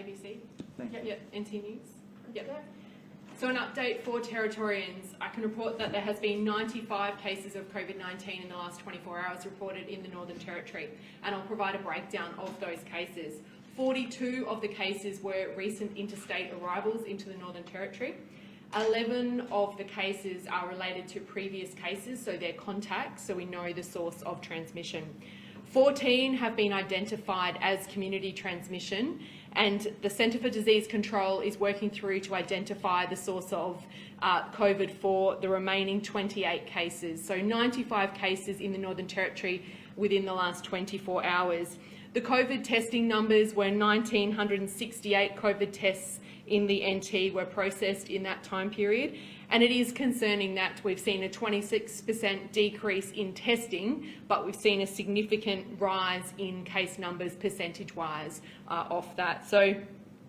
ABC. Thank you. Yep, NT News. Yep. So an update for Territorians. I can report that there has been 95 cases of COVID-19 in the last 24 hours reported in the Northern Territory, and I'll provide a breakdown of those cases. 42 of the cases were recent interstate arrivals into the Northern Territory. 11 of the cases are related to previous cases, so they're contacts, so we know the source of transmission. 14 have been identified as community transmission, and the Centre for Disease Control is working through to identify the source of COVID for the remaining 28 cases. So 95 cases in the Northern Territory within the last 24 hours. The COVID testing numbers were 1,968 COVID tests in the NT were processed in that time period, and it is concerning that we've seen a 26% decrease in testing, but we've seen a significant rise in case numbers percentage-wise off that. So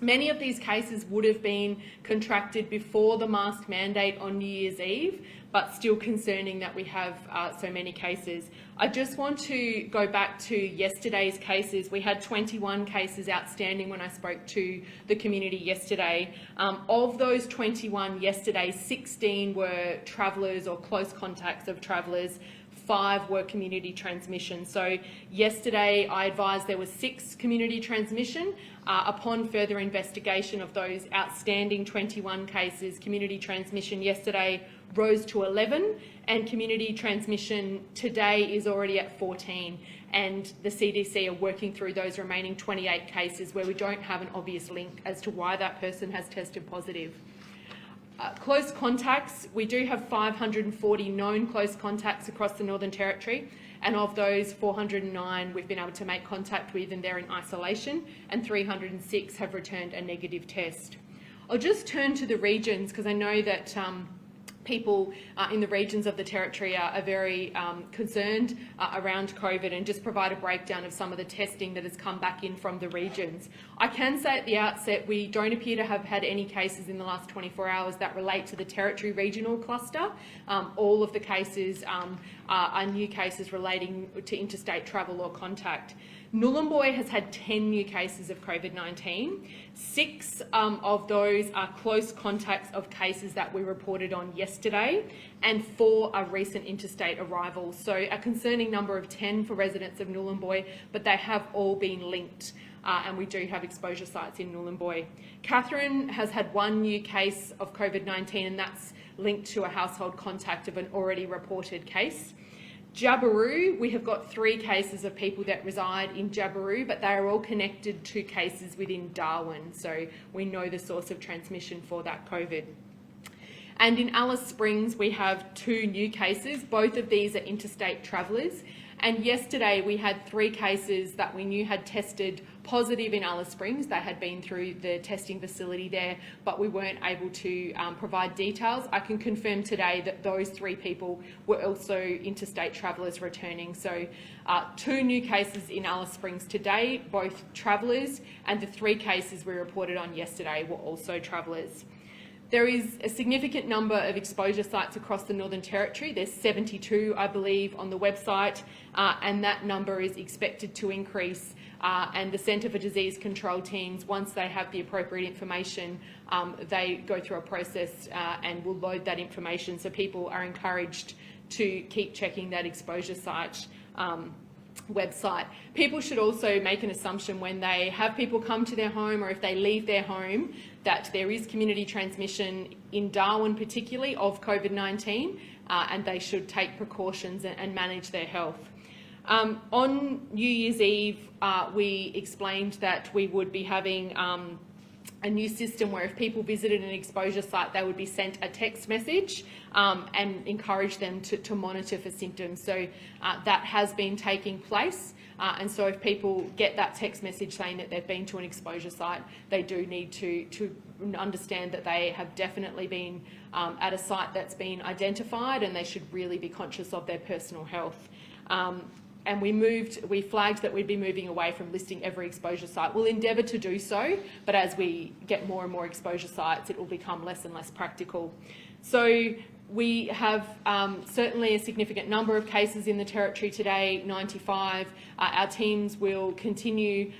many of these cases would have been contracted before the mask mandate on New Year's Eve, but still concerning that we have so many cases. I just want to go back to yesterday's cases. We had 21 cases outstanding when I spoke to the community yesterday. Of those 21 yesterday, 16 were travellers or close contacts of travellers. 5 were community transmission. So yesterday I advised there was 6 community transmission. Upon further investigation of those outstanding 21 cases, community transmission yesterday rose to 11, and community transmission today is already at 14. And the CDC are working through those remaining 28 cases where we don't have an obvious link as to why that person has tested positive. Close contacts, we do have 540 known close contacts across the Northern Territory, and of those 409 we've been able to make contact with and they're in isolation, and 306 have returned a negative test. I'll just turn to the regions because I know that people in the regions of the Territory are very concerned around COVID, and just provide a breakdown of some of the testing that has come back in from the regions. I can say at the outset we don't appear to have had any cases in the last 24 hours that relate to the Territory regional cluster. All of the cases are new cases relating to interstate travel or contact. Nhulunbuy has had 10 new cases of COVID-19. 6 of those are close contacts of cases that we reported on yesterday, and 4 are recent interstate arrivals. So a concerning number of 10 for residents of Nhulunbuy, but they have all been linked, and we do have exposure sites in Nhulunbuy. Katherine has had 1 new case of COVID-19, and that's linked to a household contact of an already reported case. Jabiru, we have got 3 cases of people that reside in Jabiru, but they are all connected to cases within Darwin, so we know the source of transmission for that COVID. And in Alice Springs, we have 2 new cases. Both of these are interstate travellers. And yesterday we had 3 cases that we knew had tested positive in Alice Springs. They had been through the testing facility there, but we weren't able to provide details. I can confirm today that those 3 people were also interstate travellers returning. So 2 new cases in Alice Springs today, both travellers, and the 3 cases we reported on yesterday were also travellers. There is a significant number of exposure sites across the Northern Territory. There's 72, I believe, on the website, and that number is expected to increase. And the Centre for Disease Control teams, once they have the appropriate information, they go through a process and will load that information. So people are encouraged to keep checking that exposure site website. People should also make an assumption when they have people come to their home, or if they leave their home, that there is community transmission in Darwin particularly of COVID-19, and they should take precautions and manage their health. On New Year's Eve, we explained that we would be having a new system where if people visited an exposure site, they would be sent a text message and encourage them to monitor for symptoms. So that has been taking place. And so if people get that text message saying that they've been to an exposure site, they do need to understand that they have definitely been at a site that's been identified, and they should really be conscious of their personal health. And we flagged that we'd be moving away from listing every exposure site. We'll endeavour to do so, but as we get more and more exposure sites, it will become less and less practical. So We have certainly a significant number of cases in the Territory today, 95. Our teams will continue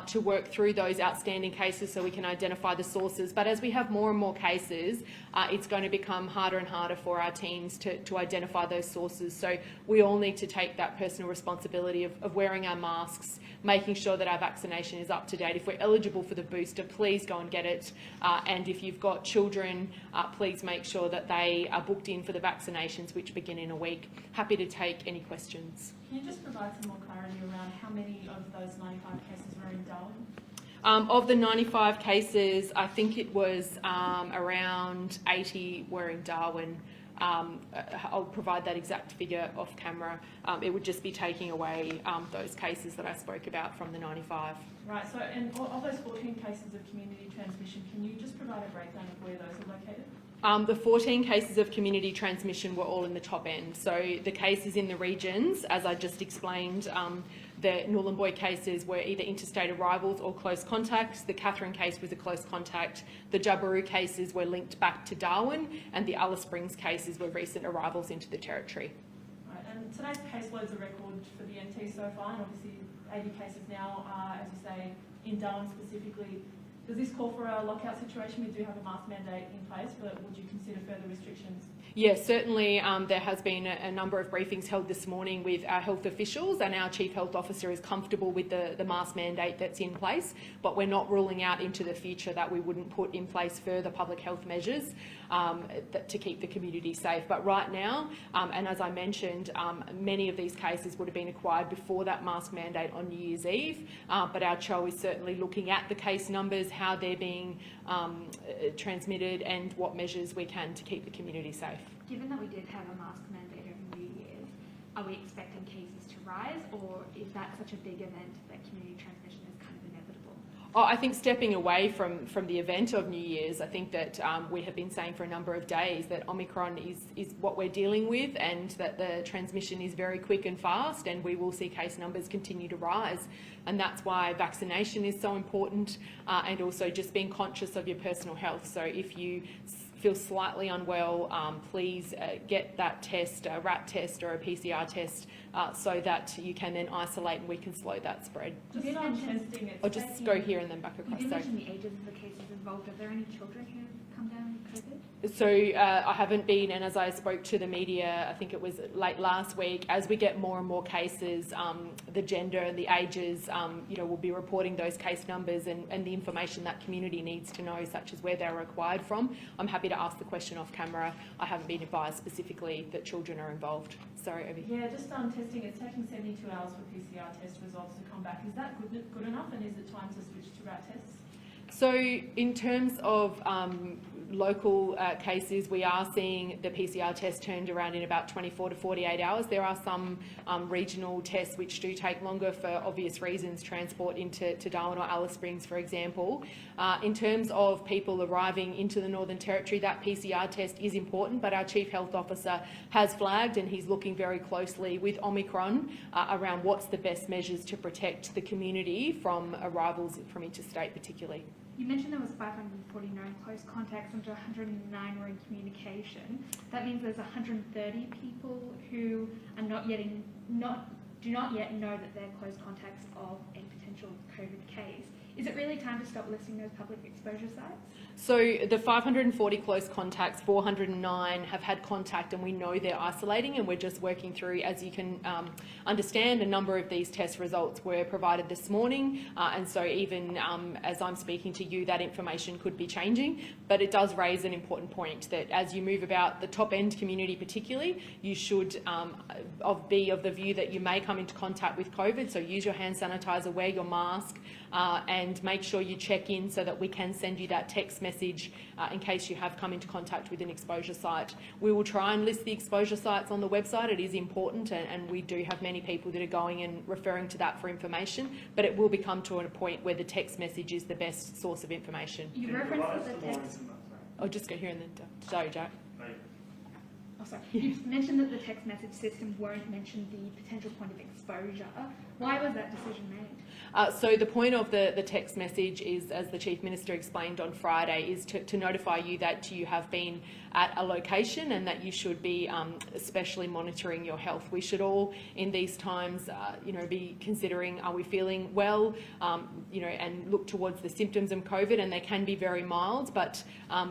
to work through those outstanding cases so we can identify the sources. But as we have more and more cases, it's going to become harder and harder for our teams to identify those sources. So we all need to take that personal responsibility of wearing our masks, making sure that our vaccination is up to date. If we're eligible for the booster, please go and get it. And if you've got children, please make sure that they are booked in for the vaccinations, which begin in a week. Happy to take any questions. Can you just provide some more clarity around how many of those 95 cases were in Darwin? Of the 95 cases, I think it was around 80 were in Darwin. I'll provide that exact figure off camera. It would just be taking away those cases that I spoke about from the 95. Right, so and of those 14 cases of community transmission, can you just provide a breakdown of where those are located? The 14 cases of community transmission were all in the top end. So the cases in the regions, as I just explained, the Nhulunbuy cases were either interstate arrivals or close contacts. The Catherine case was a close contact. The Jabiru cases were linked back to Darwin, and the Alice Springs cases were recent arrivals into the Territory. Right, and today's caseload's a record for the NT so far, and obviously 80 cases now, as you say, in Darwin specifically. Does this call for a lockout situation? We do have a mask mandate in place, but would you consider further restrictions? Yes, certainly there has been a number of briefings held this morning with our health officials, and our Chief Health Officer is comfortable with the mask mandate that's in place, but we're not ruling out into the future that we wouldn't put in place further public health measures to keep the community safe. But right now, and as I mentioned, many of these cases would have been acquired before that mask mandate on New Year's Eve, but our CHO is certainly looking at the case numbers, how they're being transmitted, and what measures we can to keep the community safe. Given that we did have a mask mandate over New Year's, are we expecting cases to rise, or is that such a big event that community transmission is kind of inevitable? Oh, I think stepping away from the event of New Year's, I think that we have been saying for a number of days that Omicron is what we're dealing with, and that the transmission is very quick and fast, and we will see case numbers continue to rise. And that's why vaccination is so important, and also just being conscious of your personal health. So if you feel slightly unwell, please get that test, a RAT test or a PCR test, so that you can then isolate and we can slow that spread. Just testing it. Or just go here and then back across. You did mention the ages of the cases involved. Are there any children who have come down with COVID? So I haven't been, and as I spoke to the media, I think it was late last week, as we get more and more cases, the gender and the ages, we'll be reporting those case numbers and the information that community needs to know, such as where they're acquired from. I'm happy to ask the question off camera. I haven't been advised specifically that children are involved. Sorry, Obi. Yeah, just testing. It's taking 72 hours for PCR test results to come back. Is that good enough, and is it time to switch to RAT tests? So in terms of local cases, we are seeing the PCR test turned around in about 24 to 48 hours. There are some regional tests which do take longer for obvious reasons, transport into Darwin or Alice Springs, for example. In terms of people arriving into the Northern Territory, that PCR test is important, but our Chief Health Officer has flagged, and he's looking very closely with Omicron around what's the best measures to protect the community from arrivals from interstate particularly. You mentioned there was 549 close contacts and 109 were in communication. That means there's 130 people who are do not yet know that they're close contacts of a potential COVID case. Is it really time to stop listing those public exposure sites? So the 540 close contacts, 409 have had contact, and we know they're isolating, and we're just working through, as you can understand, a number of these test results were provided this morning, and so even as I'm speaking to you, that information could be changing, but it does raise an important point that as you move about the top end community particularly, you should be of the view that you may come into contact with COVID, so use your hand sanitizer, wear your mask, and make sure you check in so that we can send you that text message in case you have come into contact with an exposure site. We will try and list the exposure sites on the website. It is important, and we do have many people that are going and referring to that for information, but it will become to a point where the text message is the best source of information. You referenced the text. I'll just go here and then. Sorry, Jack. Oh, sorry. You mentioned that the text message system won't mention the potential point of exposure. Why was that decision made? So the point of the text message is, as the Chief Minister explained on Friday, is to notify you that you have been at a location and that you should be especially monitoring your health. We should all, in these times, be considering, are we feeling well, and look towards the symptoms of COVID, and they can be very mild, but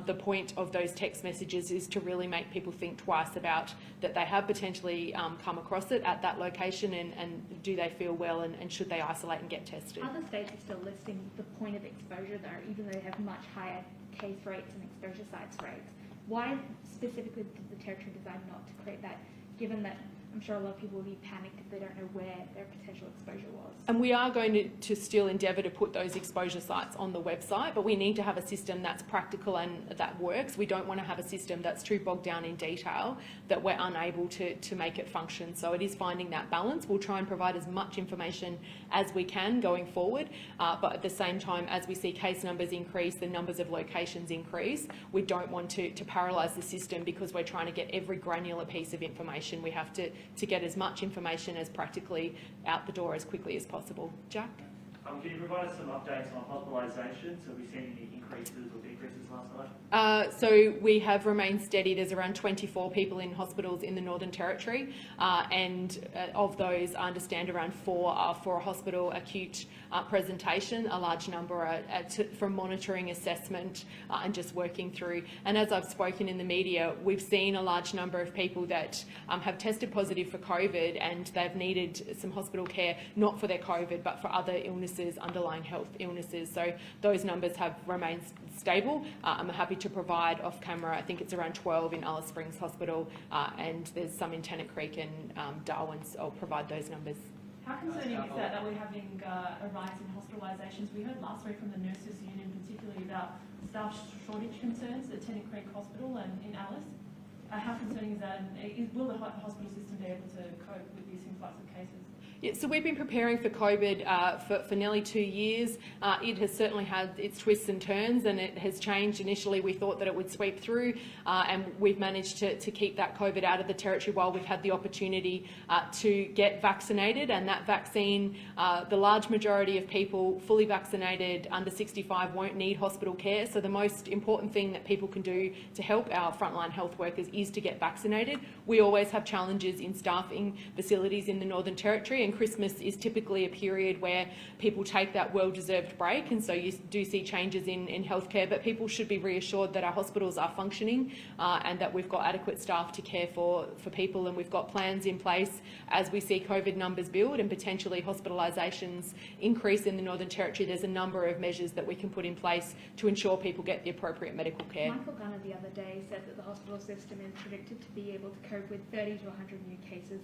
the point of those text messages is to really make people think twice about that they have potentially come across it at that location, and do they feel well, and should they isolate and get tested. Other states are still listing the point of exposure though, even though they have much higher case rates and exposure sites rates. Why specifically did the Territory decide not to create that, given that I'm sure a lot of people will be panicked if they don't know where their potential exposure was? And we are going to still endeavour to put those exposure sites on the website, but we need to have a system that's practical and that works. We don't want to have a system that's too bogged down in detail that we're unable to make it function. So it is finding that balance. We'll try and provide as much information as we can going forward, but at the same time, as we see case numbers increase, the numbers of locations increase, we don't want to paralyse the system because we're trying to get every granular piece of information. We have to get as much information as practically out the door as quickly as possible. Jack? Can you provide us some updates on hospitalisations? Have we seen any increases or decreases last night? So we have remained steady. There's around 24 people in hospitals in the Northern Territory, and of those, I understand around 4 are for a hospital acute presentation. A large number are from monitoring, assessment, and just working through. And as I've spoken in the media, we've seen a large number of people that have tested positive for COVID, and they've needed some hospital care, not for their COVID, but for other illnesses, underlying health illnesses. So those numbers have remained stable. I'm happy to provide off camera. I think it's around 12 in Alice Springs Hospital, and there's some in Tennant Creek and Darwin. So I'll provide those numbers. How concerning is that we're having a rise in hospitalisations? We heard last week from the Nurses Union particularly about staff shortage concerns at Tennant Creek Hospital and in Alice. How concerning is that? And will the hospital system be able to cope with this influx of cases? Yeah, so we've been preparing for COVID for nearly 2 years. It has certainly had its twists and turns, and it has changed. Initially, we thought that it would sweep through, and we've managed to keep that COVID out of the Territory while we've had the opportunity to get vaccinated. And that vaccine, the large majority of people fully vaccinated under 65 won't need hospital care. So the most important thing that people can do to help our frontline health workers is to get vaccinated. We always have challenges in staffing facilities in the Northern Territory, and Christmas is typically a period where people take that well-deserved break, and so you do see changes in healthcare, but people should be reassured that our hospitals are functioning and that we've got adequate staff to care for people, and we've got plans in place as we see COVID numbers build and potentially hospitalisations increase in the Northern Territory. There's a number of measures that we can put in place to ensure people get the appropriate medical care. Michael Gunner the other day said that the hospital system is predicted to be able to cope with 30 to 100 new cases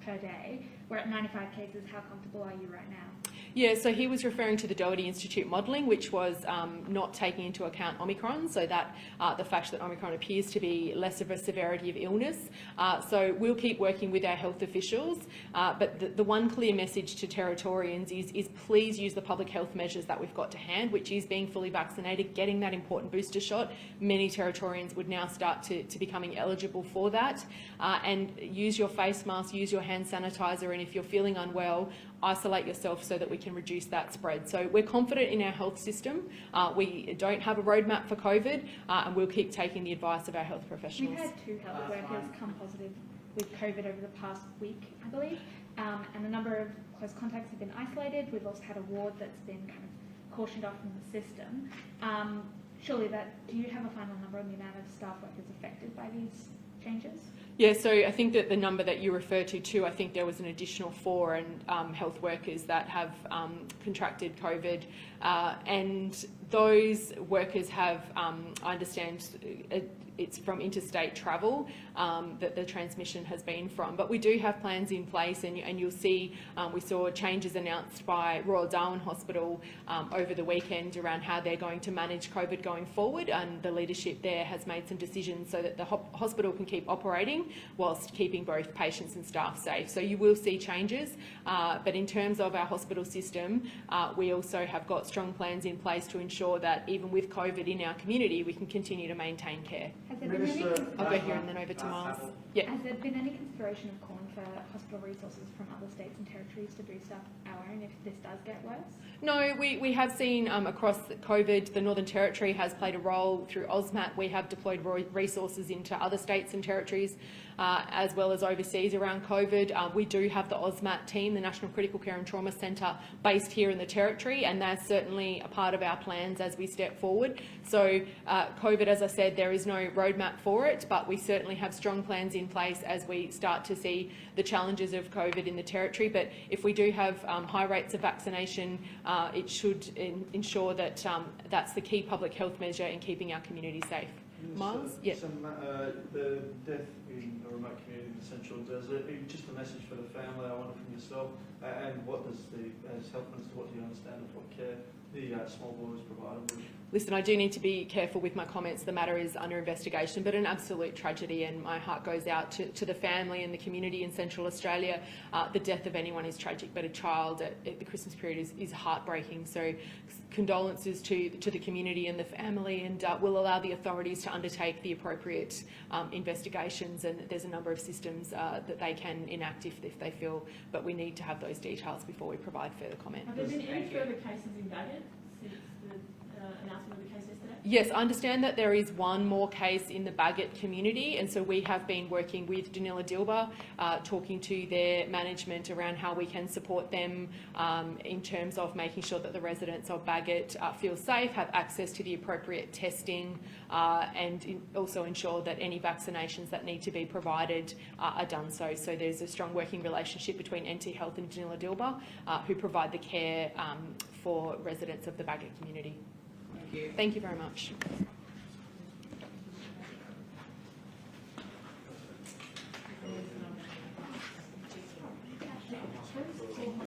per day. We're at 95 cases. How comfortable are you right now? Yeah, so he was referring to the Doherty Institute modelling, which was not taking into account Omicron, so that the fact that Omicron appears to be less of a severity of illness. So we'll keep working with our health officials, but the one clear message to Territorians is please use the public health measures that we've got to hand, which is being fully vaccinated, getting that important booster shot. Many Territorians would now start to becoming eligible for that, and use your face mask, use your hand sanitizer, and if you're feeling unwell, isolate yourself so that we can reduce that spread. So we're confident in our health system. We don't have a roadmap for COVID, and we'll keep taking the advice of our health professionals. We've had 2 health workers come positive with COVID over the past week, I believe, and a number of close contacts have been isolated. We've also had a ward that's been kind of cautioned off from the system. Surely do you have a final number on the amount of staff workers affected by these changes? Yeah, so I think that the number that you refer to too, I think there was an additional 4 health workers that have contracted COVID, and those workers have, I understand, it's from interstate travel that the transmission has been from. But we do have plans in place, and you'll see we saw changes announced by Royal Darwin Hospital over the weekend around how they're going to manage COVID going forward, and the leadership there has made some decisions so that the hospital can keep operating whilst keeping both patients and staff safe. So you will see changes, but in terms of our hospital system, we also have got strong plans in place to ensure that even with COVID in our community, we can continue to maintain care. Has there been any, Minister, I'll go here and then over to Miles. Apple. Yeah. has there been any consideration of calling for hospital resources from other states and territories to boost up our own if this does get worse? No, we have seen across COVID, the Northern Territory has played a role through OSMAT. We have deployed resources into other states and territories as well as overseas around COVID. We do have the OSMAT team, the National Critical Care and Trauma Centre, based here in the Territory, and that's certainly a part of our plans as we step forward. So COVID, as I said, there is no roadmap for it, but we certainly have strong plans in place as we start to see the challenges of COVID in the Territory. But if we do have high rates of vaccination, it should ensure that that's the key public health measure in keeping our community safe. Miles? Yeah. The death in a remote community in the Central Desert, just a message for the family, I wonder from yourself, and what does as Health Minister, what do you understand of what care the small boy was provided with? Listen, I do need to be careful with my comments. The matter is under investigation, but an absolute tragedy, and my heart goes out to the family and the community in Central Australia. The death of anyone is tragic, but a child at the Christmas period is heartbreaking. So condolences to the community and the family, and we'll allow the authorities to undertake the appropriate investigations, and there's a number of systems that they can enact if they feel, but we need to have those details before we provide further comment. Have there been any further cases in Bagot since the announcement of the case yesterday? Yes, I understand that there is one more case in the Bagot community, and so we have been working with Danila Dilba, talking to their management around how we can support them in terms of making sure that the residents of Bagot feel safe, have access to the appropriate testing, and also ensure that any vaccinations that need to be provided are done so. So there's a strong working relationship between NT Health and Danila Dilba, who provide the care for residents of the Bagot community. Thank you. Thank you very much.